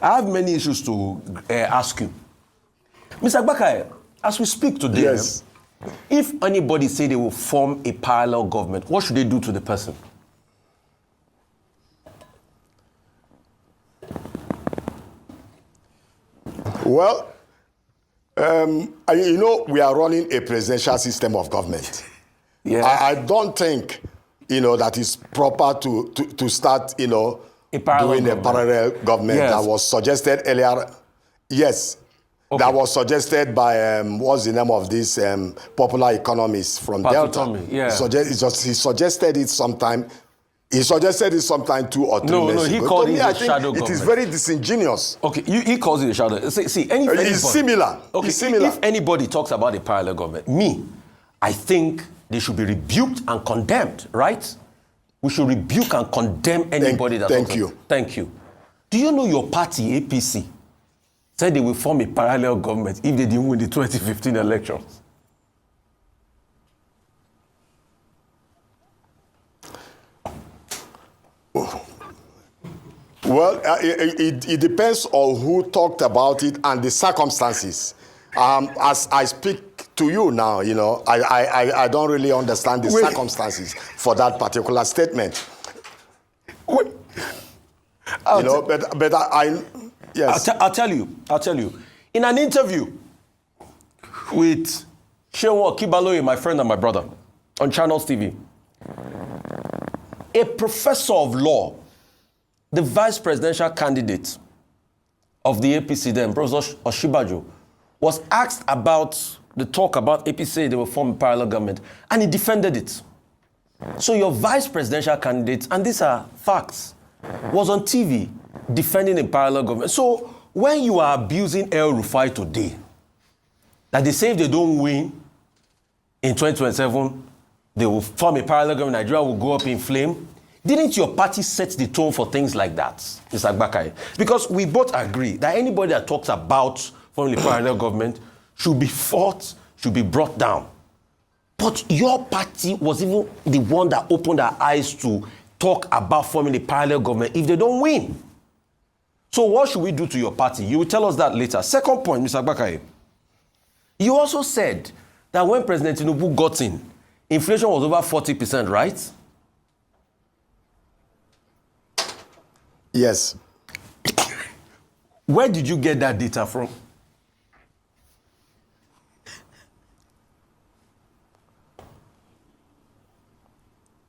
I have many issues to ask you. Mr. Bakai, as we speak today, yes. If anybody say they will form a parallel government, what should they do to the person? Well, you know, we are running a presidential system of government. Yeah. I don't think, you know, that is proper to start, you know, doing a parallel government that was suggested earlier. Yes. Okay. That was suggested by, what's the name of this popular economist from Delta? Yeah. He suggested it sometime. He suggested it sometime 2 or 3 months ago. He called it a shadow government. It is very disingenuous. Okay, he calls it a shadow. It's similar. Okay, it's similar. If anybody talks about a parallel government, I think they should be rebuked and condemned, right? We should rebuke and condemn anybody that talks. Thank you. Do you know your party, APC, said they will form a parallel government if they didn't win the 2015 elections? Well, it depends on who talked about it and the circumstances. As I speak to you now, you know, I don't really understand the circumstances for that particular statement. You know, but yes. I'll tell you. In an interview with Shewo Kibaloye, my friend and my brother, on Channels TV, a professor of law, the vice presidential candidate of the APC then, Professor Oshibaju, was asked about the talk about APC, they will form a parallel government, and he defended it. So your vice presidential candidate, and these are facts, was on TV defending a parallel government. So when you are abusing El Rufai today, that they say if they don't win in 2027, they will form a parallel government, Nigeria will go up in flame. Didn't your party set the tone for things like that, Mr. Agbakai? Because we both agree that anybody that talks about forming a parallel government should be fought, should be brought down. But your party was even the one that opened their eyes to talk about forming a parallel government if they don't win. So what should we do to your party? You will tell us that later. Second point, Mr. Agbakai. You also said that when President Tinubu got in, inflation was over 40%, right? Yes. Where did you get that data from?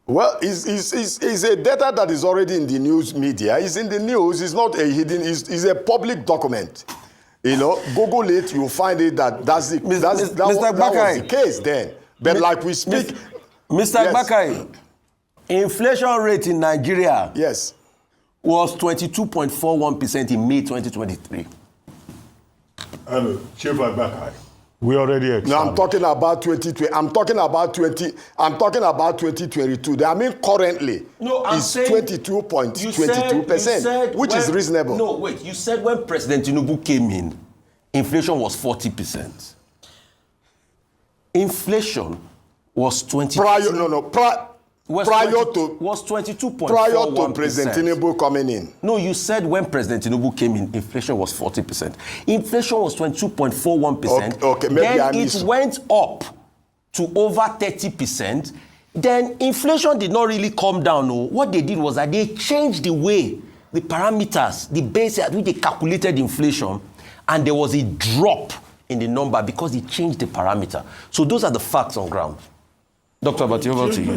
Well, it's a data that is already in the news media. It's in the news. It's not a hidden. It's a public document. You know, Google it. You'll find it. That was the case then. But like we speak, Mr. Agbakai, inflation rate in Nigeria. Yes. Was 22.41% in May 2023. Chief Agbakai, we already established. No, I'm talking about 2020. I'm talking about 2022. I mean, currently, it's 22.22%, which is reasonable. No, wait. You said when President Tinubu came in, inflation was 40%. Inflation was 20%. Prior to President Tinubu coming in. No, you said when President Tinubu came in, inflation was 40%. Inflation was 22.41%. Okay, maybe then it went up to over 30%. Then inflation did not really come down. No. What they did was that they changed the way, the parameters, the base at which they calculated inflation, and there was a drop in the number because they changed the parameter. So those are the facts on ground. Dr. Abati, over to you.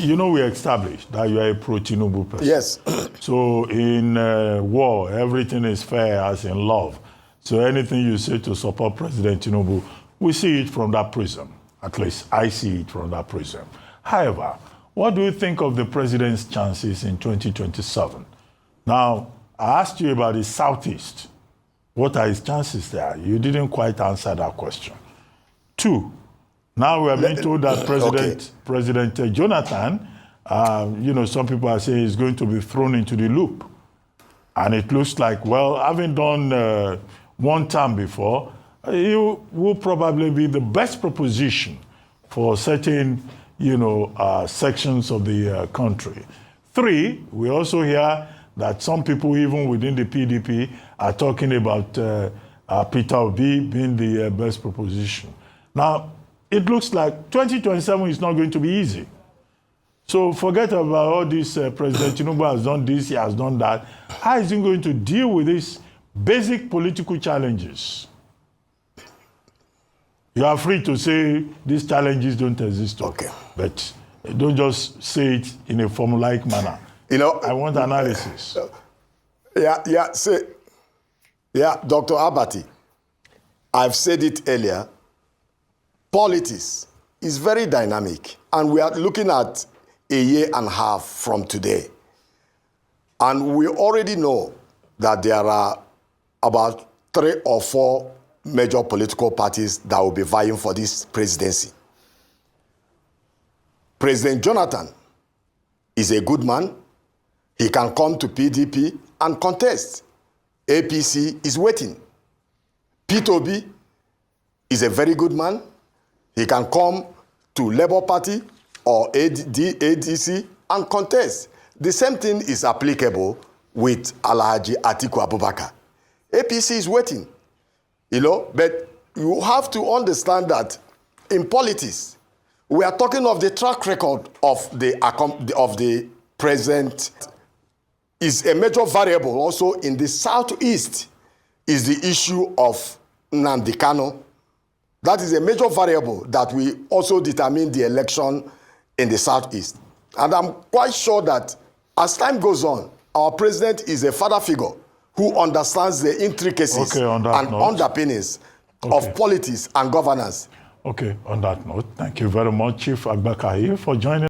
You know, we established that you are a pro-Tinubu person. Yes. So in war, everything is fair as in love. So anything you say to support President Tinubu, we see it from that prism. At least I see it from that prism. However, what do you think of the president's chances in 2027? Now, I asked you about the Southeast. What are his chances there? You didn't quite answer that question. 2, now we have been told that President Jonathan, you know, some people are saying he's going to be thrown into the loop. And it looks like, well, having done one term before, he will probably be the best proposition for certain, you know, sections of the country. 3, we also hear that some people, even within the PDP, are talking about Peter Obi being the best proposition. Now, it looks like 2027 is not going to be easy. So forget about all this. President Tinubu has done this, he has done that. How is he going to deal with these basic political challenges? You are free to say these challenges don't exist. Okay. But don't just say it in a formulaic manner. You know, I want analysis. Dr. Abati, I've said it earlier, politics is very dynamic, and we are looking at a year and a half from today. And we already know that there are about 3 or 4 major political parties that will be vying for this presidency. President Jonathan is a good man. He can come to PDP and contest. APC is waiting. Peter Obi is a very good man. He can come to Labour Party or ADC and contest. The same thing is applicable with Alhaji Atiku Abubakar. APC is waiting, you know, but you have to understand that in politics, we are talking of the track record of the president. Is a major variable also in the southeast is the issue of Nnamdi Kanu. That is a major variable that will also determine the election in the southeast. And I'm quite sure that as time goes on, our president is a father figure who understands the intricacies and underpinnings of politics and governance. Okay, on that note, thank you very much, Chief Agbakahi, for joining